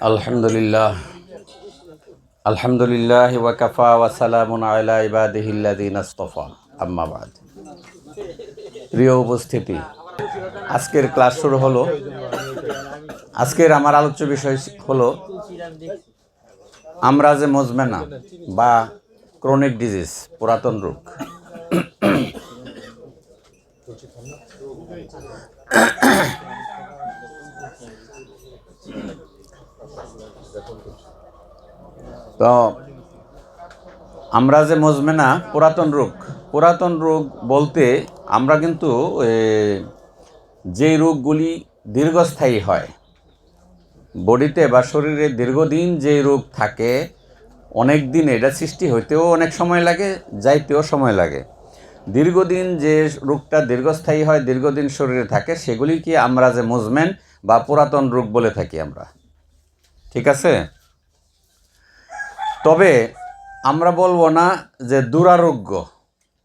আলহামদুলিল্লাহ আলহামদুলিল্লাহি ওয়া কাফা ওয়া সালামুন আলা ইবাদিহিল্লাযিনা ইসতাফা আম্মা বাদ। প্রিয় উপস্থিতি, আজকের ক্লাস শুরু হলো। আজকের আমার আলোচ্য বিষয় হলো আমরাজে মুজমেনা বা ক্রনিক ডিজিজ, পুরাতন রোগ। তো আমরাজে মুজমেনা পুরাতন রোগ বলতে আমরা কিন্তু যে রোগগুলি দীর্ঘস্থায়ী হয় বডিতে বা শরীরে, দীর্ঘদিন যে রোগ থাকে, অনেক দিন এটা সৃষ্টি হইতেও অনেক সময় লাগে, যাইতেও সময় লাগে। দীর্ঘদিন যে রোগটা দীর্ঘস্থায়ী হয়, দীর্ঘদিন শরীরে থাকে, সেগুলিকে আমরাজে মুজমেন বা পুরাতন রোগ বলে থাকি আমরা। ঠিক আছে? তবে আমরা বলবো না যে দুরারোগ্য,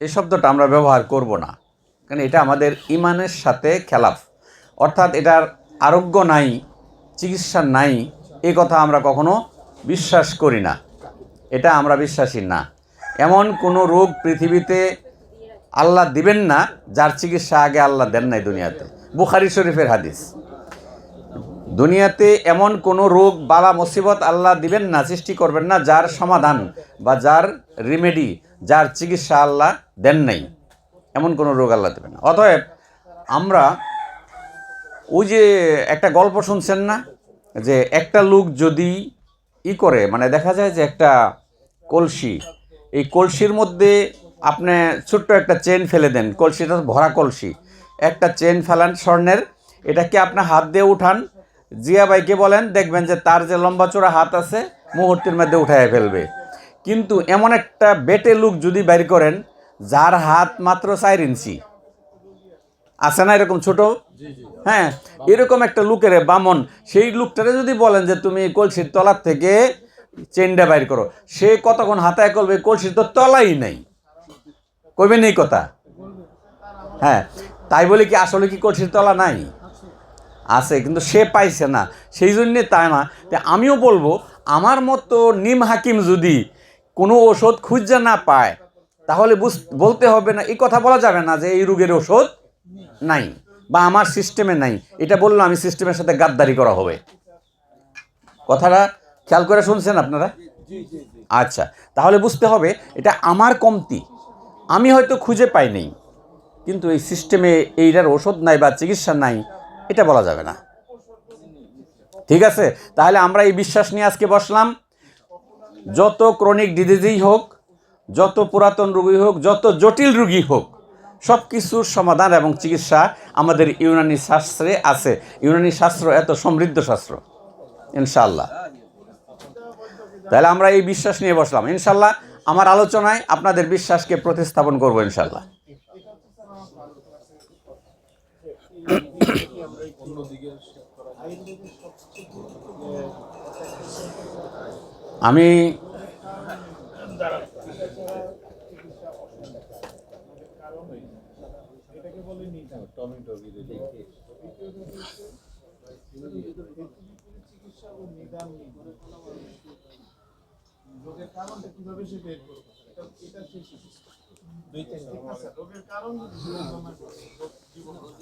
এই শব্দটা আমরা ব্যবহার করব না, কারণ এটা আমাদের ইমানের সাথে খেলাফ। অর্থাৎ এটার আরোগ্য নাই, চিকিৎসা নাই, এই কথা আমরা কখনো বিশ্বাস করি না, এটা আমরা বিশ্বাসী না। এমন কোনো রোগ পৃথিবীতে আল্লাহ দিবেন না যার চিকিৎসা আগে আল্লাহ দেন নাই দুনিয়াতে। বুখারী শরীফের হাদিস। দুনিয়াতে এমন কোনো রোগ বালা মুসিবত আল্লাহ দিবেন না, সৃষ্টি করবেন না, যার সমাধান বা যার রিমেডি, যার চিকিৎসা আল্লাহ দেন নাই, এমন কোনো রোগ আল্লাহ দেবেন না। অতএব আমরা ওই যে একটা গল্প শুনছেন না, যে একটা লোক যদি করে, মানে দেখা যায় যে একটা কলসি, এই কলসির মধ্যে আপনি ছোট্ট একটা চেন ফেলে দেন, কলসিটা ভরা কলসি, একটা চেন ফেলান স্বর্ণের, এটাকে আপনার হাত দিয়ে উঠান, জিয়া ভাইকে বলেন, দেখবেন যে তার যে লম্বা চোরা হাত আছে মুহূর্তের মধ্যে উঠায় ফেলবে। কিন্তু এমন একটা বেটে লোক যদি বাইর করেন যার হাত মাত্র 4 ইঞ্চি, আছে না এরকম ছোট? হ্যাঁ, এরকম একটা লোকের বামন, সেই লোকটারে যদি বলেন যে তুমি কলসির তলার থেকে চেনটা বাইর করো, সে কতক্ষণ হাতায় করবে? কলসির তো তলাই নাই, কইবেন এই কথা? হ্যাঁ, তাই বলে কি আসলে কি কলসির তলা নাই? আছে, কিন্তু সে পাইছে না, সেই জন্যে তাই না। আমিও বলবো, আমার মতো নিম হাকিম যদি কোনো ওষুধ খুঁজে না পায়, তাহলে বলতে হবে না, এই কথা বলা যাবে না যে এই রোগের ওষুধ নাই বা আমার সিস্টেমে নাই। এটা বললো আমি সিস্টেমের সাথে গাদ্দারি করা হবে। কথাটা খেয়াল করে শুনছেন আপনারা? আচ্ছা, তাহলে বুঝতে হবে এটা আমার কমতি, আমি হয়তো খুঁজে পাই নাই, কিন্তু এই সিস্টেমে এইটার ওষুধ নাই বা চিকিৎসা নাই, এটা বলা যাবে না। ঠিক আছে? তাহলে আমরা এই বিশ্বাস নিয়ে আজকে বসলাম, যত ক্রনিক ডিজিজই হোক, যত পুরাতন রোগী হোক, যত জটিল রোগী হোক, সব কিছুর সমাধান এবং চিকিৎসা আমাদের ইউনানি শাস্ত্রে আছে। ইউনানি শাস্ত্র এত সমৃদ্ধ শাস্ত্র, ইনশাআল্লাহ। তাহলে আমরা এই বিশ্বাস নিয়ে বসলাম, ইনশাআল্লাহ আমার আলোচনায় আপনাদের বিশ্বাসকে প্রতিস্থাপন করব, ইনশাআল্লাহ। আমি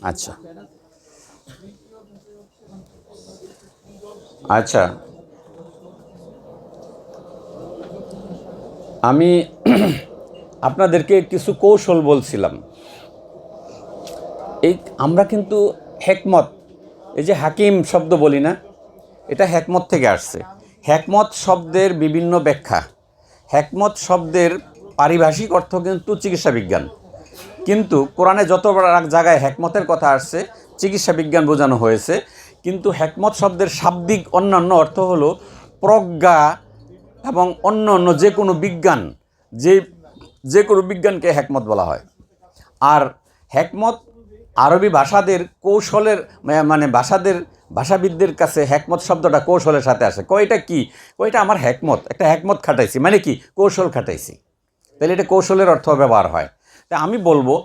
আচ্ছা আচ্ছা আমি আপনাদেরকে কিছু কৌশল বলছিলাম। এই আমরা কিন্তু হেকমত, এই যে হাকিম শব্দ বলি না, এটা হেকমত থেকে আসছে। হেকমত শব্দের বিভিন্ন ব্যাখ্যা, হেকমত শব্দের পারিভাষিক অর্থ কিন্তু চিকিৎসা বিজ্ঞান, কিন্তু কোরআনে যত জায়গায় হেকমতের কথা আসছে চিকিৎসা বিজ্ঞান বোঝানো হয়েছে। কিন্তু হেকমত শব্দের শাব্দিক অন্যান্য অর্থ হলো প্রজ্ঞা এবং অন্য অন্য যে কোনো বিজ্ঞান, যে কোনো বিজ্ঞানকে হেকমত বলা হয়। আর হেকমত আরবি ভাষাদের কৌশলের, মানে ভাষাবিদদের কাছে হেকমত শব্দটা কৌশলের সাথে আসে। কয়টা কি? কয়টা আমার হেকমত, একটা হেকমত খাটাইছি, মানে কি কৌশল খাটাইছি, তাহলে এটা কৌশলের অর্থ ব্যবহার হয়। তা আমি বলবো,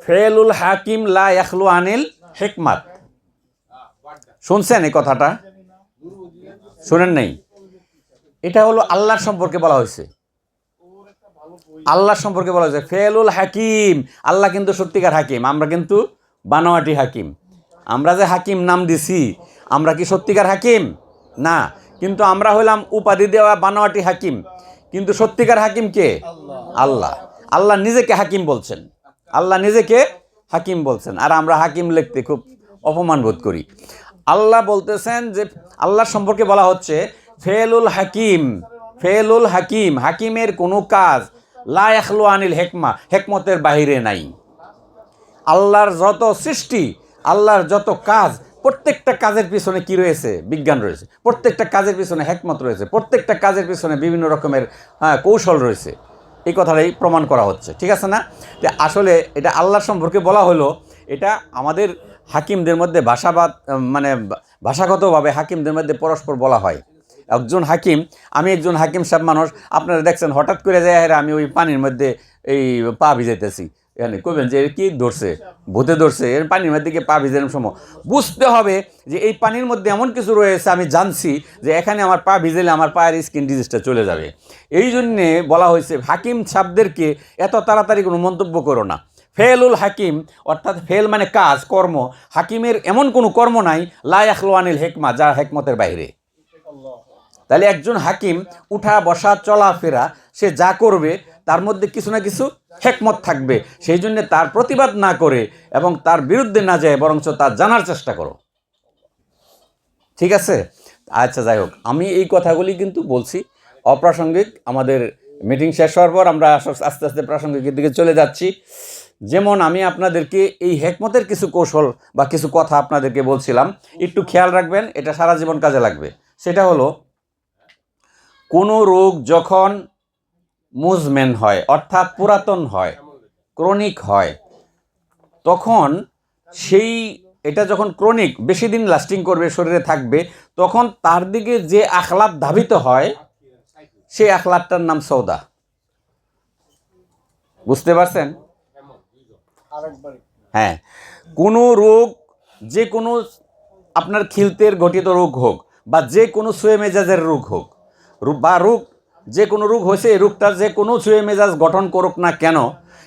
ফেলুল হাকিম লা ইয়াখলু আনিল হিকমাত। শুনছেন এই কথাটা? শোনেন নাই? এটা হলো আল্লাহর সম্পর্কে বলা হয়েছে, আল্লাহর সম্পর্কে বলা হয়েছে ফেলুল হাকিম। আল্লাহ কিন্তু সত্যিকার হাকিম, আমরা কিন্তু বানোয়াটি হাকিম। আমরা যে হাকিম নাম দিছি, আমরা কি সত্যিকার হাকিম? না, কিন্তু আমরা হইলাম উপাধি দেওয়া বানোয়াটি হাকিম। কিন্তু সত্যিকার হাকিম কে? আল্লাহ। আল্লাহ নিজেকে হাকিম বলছেন, আল্লাহ নিজেকে হাকিম বলছেন, আর আমরা হাকিম লিখতে খুব অপমান বোধ করি। আল্লাহ বলতেছেন যে আল্লাহর সম্পর্কে বলা হচ্ছে ফেলুল হাকিম, ফেলুল হাকিম, হাকিমের কোনো কাজ লা ইয়াখলু আনিল হেকমা, হেকমতের বাহিরে নাই। আল্লাহর যত সৃষ্টি, আল্লাহর যত কাজ, প্রত্যেকটা কাজের পিছনে কি রয়েছে? বিজ্ঞান রয়েছে। প্রত্যেকটা কাজের পিছনে হেকমত রয়েছে। প্রত্যেকটা কাজের পিছনে বিভিন্ন রকমের কৌশল রয়েছে। এই কথাটাই প্রমাণ করা হচ্ছে, ঠিক আছে না? যে আসলে এটা আল্লাহর সম্পর্কে বলা হলো, এটা আমাদের হাকিমদের মধ্যে ভাষাবাদ, মানে ভাষাগতভাবে হাকিমদের মধ্যে পরস্পর বলা হয়। একজন হাকিম, আমি একজন হাকিম সাহেব মানুষ, আপনারা দেখছেন হঠাৎ করে যায় আমি ওই পানির মধ্যে এই পা ভিজাইতেছি, এখানে কইবেন যে কি ধরছে, ভূতে ধরছে, এর পানির মধ্যে গিয়ে পা ভিজানোর সময় বুঝতে হবে যে এই পানির মধ্যে এমন কিছু রয়েছে, আমি জানছি যে এখানে আমার পা ভিজাইলে আমার পায়ের স্কিন ডিজিজটা চলে যাবে। এই জন্যে বলা হয়েছে হাকিম সাহেবদেরকে এত তাড়াতাড়ি কোনো মন্তব্য করো না। ফেলুল হাকিম, অর্থাৎ ফেল মানে কাজ, কর্ম। হাকিমের এমন কোনো কর্ম নাই লা ইয়াখলু আনিল হেকমা, যা হেকমতের বাইরে। তাহলে একজন হাকিম উঠা বসা চলাফেরা সে যা করবে তার মধ্যে কিছু না কিছু হেকমত থাকবে। সেই জন্য তার প্রতিবাদ না করে এবং তার বিরুদ্ধে না যায়, বরঞ্চ তার জানার চেষ্টা করো, ঠিক আছে? আচ্ছা, যাই হোক, আমি এই কথাগুলি কিন্তু বলছি অপ্রাসঙ্গিক। আমাদের মিটিং শেষ হওয়ার পর আমরা আস্তে আস্তে প্রাসঙ্গিকের দিকে চলে যাচ্ছি। যেমন আমি আপনাদেরকে এই হেকমতের কিছু কৌশল বা কিছু কথা আপনাদেরকে বলছিলাম, একটু খেয়াল রাখবেন, এটা সারা জীবন কাজে লাগবে। সেটা হলো, কোনো রোগ যখন মুজমেন হয়, অর্থাৎ পুরাতন হয়, ক্রনিক হয়, তখন এটা যখন ক্রনিক বেশি দিন লাস্টিং করবে, শরীরে থাকবে, তখন তার দিকে যে আখলাত ধাবিত হয়, সেই আখলাতটার নাম সৌদা। বুঝতে পারছেন? হ্যাঁ, কোনো রোগ, যে কোনো আপনার খিলতের গঠিত রোগ হোক, বা যে কোনো ছুঁয়ে মেজাজের রোগ হোক, বা রোগ যে কোনো রোগ হয়েছে, এই রোগটার যে কোনো ছুঁয়ে মেজাজ গঠন করুক না কেন,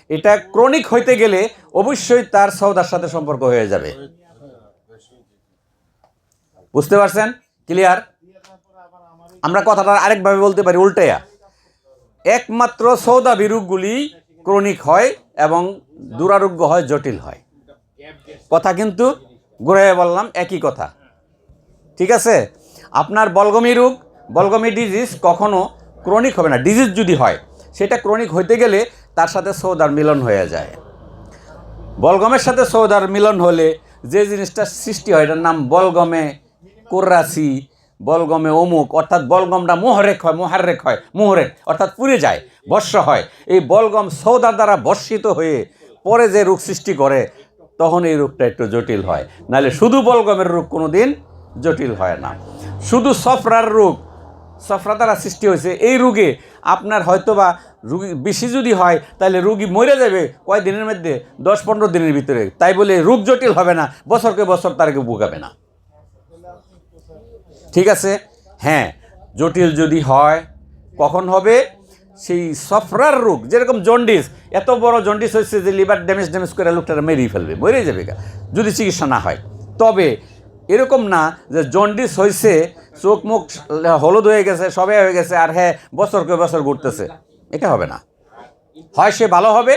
এটা ক্রনিক হইতে গেলে অবশ্যই তার সৌদার সাথে সম্পর্ক হয়ে যাবে। বুঝতে পারছেন? ক্লিয়ার? আমরা কথাটা আরেকভাবে বলতে পারি উল্টাইয়া, একমাত্র সৌদাবি রোগগুলি ক্রনিক হয় এবং দুরারোগ্য হয়, জটিল হয়। কথা কিন্তু ঘুরাইয়া বললাম, একই কথা, ঠিক আছে? আপনার বলগমি রোগ, বলগমি ডিজিজ কখনো ক্রনিক হবে না। ডিজিজ যদি হয়, সেটা ক্রনিক হইতে গেলে তার সাথে সৌদার মিলন হয়ে যায়। বলগমের সাথে সৌদার মিলন হলে যে জিনিসটা সৃষ্টি হয়, এটার নাম বলগমে কোর্রাসি, বলগমে অমুক, অর্থাৎ বলগমটা মোহরেক হয়, মোহরেক অর্থাৎ পুড়ে যায়, বর্ষ হয়। এই বলগম সৌদার দ্বারা বর্ষিত হয়ে পরে যে রোগ সৃষ্টি করে, তখন এই রোগটা একটু জটিল হয়। নাহলে শুধু বলগমের রোগ কোনো দিন জটিল হয় না। শুধু সফরার রোগ, সফরা দ্বারা সৃষ্টি হয়েছে, এই রোগে আপনার হয়তোবা রুগী বেশি যদি হয়, তাহলে রুগী মরে যাবে কয় দিনের মধ্যে, 10-15 দিনের ভিতরে। তাই বলে রোগ জটিল হবে না, বছরকে বছর তারকে ভোগাবে না, ঠিক আছে? হ্যাঁ, জটিল যদি হয় কখন হবে? সেই সফরার রোগ, যেরকম জন্ডিস, এত বড় জন্ডিস হয়েছে যে লিভার ড্যামেজ করে লোকটা মেরেই ফেলবে, মরে যাবে যদি চিকিৎসা না হয়। তবে এরকম না যে জন্ডিস হয়েছে, চোখ মুখ হলুদ হয়ে গেছে, সবে হয়ে গেছে, আর হ্যাঁ বছরকে বছর ঘুরতেছে, এটা হবে না। হয় সে ভালো হবে,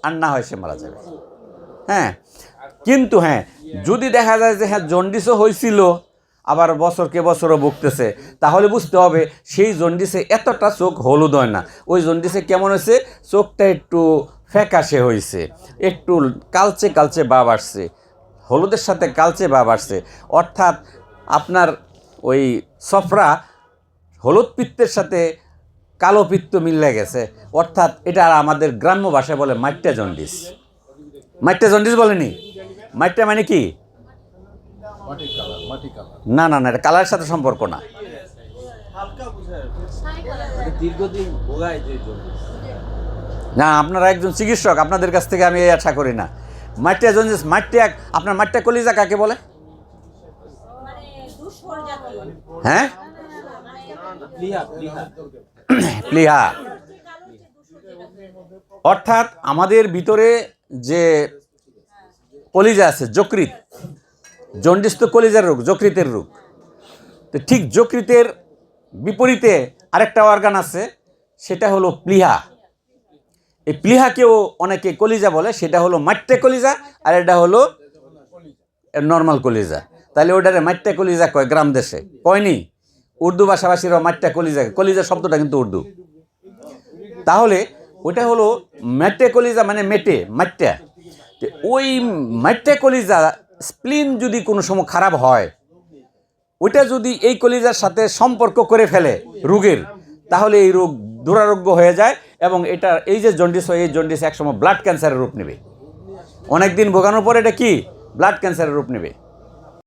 আর না হয় সে মারা যাবে। হ্যাঁ, কিন্তু হ্যাঁ, যদি দেখা যায় যে হ্যাঁ জন্ডিসও হয়েছিল, আবার বছরকে বছরও ভুগতেছে, তাহলে বুঝতে হবে সেই জন্ডিসে এতটা চোখ হলুদ হয় না। ওই জন্ডিসে কেমন হয়েছে? চোখটা একটু ফ্যাকাশে হয়েছে, একটু কালচে কালচে ভাব আসছে, হলুদের সাথে কালচে ভাব আসছে। অর্থাৎ আপনার ওই সফরা হলুদ পিত্তের সাথে কালো পিত্ত মিলে গেছে। অর্থাৎ এটা আমাদের গ্রাম্য ভাষায় বলে মাইট্টা জন্ডিস। মাইট্টা জন্ডিস বলেনি? মাইট্টা মানে কি? না না না, এটা কালারের সাথে সম্পর্ক না। না, আপনারা একজন চিকিৎসক, আপনাদের কাছ থেকে আমি এই আশা করি না। মাইট্টা জন্ডিস, আপনার মাইট্টা কলিজা কাকে বলে? হ্যাঁ, প্লীহা অর্থাৎ আমাদের ভিতরে যে কলিজা আছে, যকৃৎ, জন্ডিস তো কলিজার রোগ, যকৃতের রোগ। তো ঠিক যকৃতের বিপরীতে আরেকটা অর্গান আছে, সেটা হলো প্লীহা। এই প্লীহাকেও অনেকে কলিজা বলে, সেটা হলো মাট্টে কলিজা, আর এটা হলো নর্মাল কলিজা। তাহলে ওটারে মাট্টে কলিজা কয় গ্রাম দেশে, কয়নি? উর্দু ভাষাভাষীরাও মাট্টে কলিজা, কলিজা শব্দটা কিন্তু উর্দু। তাহলে ওটা হলো মেটে কলিজা, মানে মেটে, মাট্টা। ওই মাট্টে কলিজা স্প্লিন যদি কোনো সময় খারাপ হয়, ওইটা যদি এই কলিজার সাথে সম্পর্ক করে ফেলে রোগের, তাহলে এই রোগ দুরারোগ্য হয়ে যায় এবং এটা এই যে জন্ডিস হয়, এই জন্ডিস একসময় ব্লাড ক্যান্সারের রূপ নেবে। অনেক দিন ভোগানোর পর এটা কি ব্লাড ক্যান্সারের রূপ নেবে।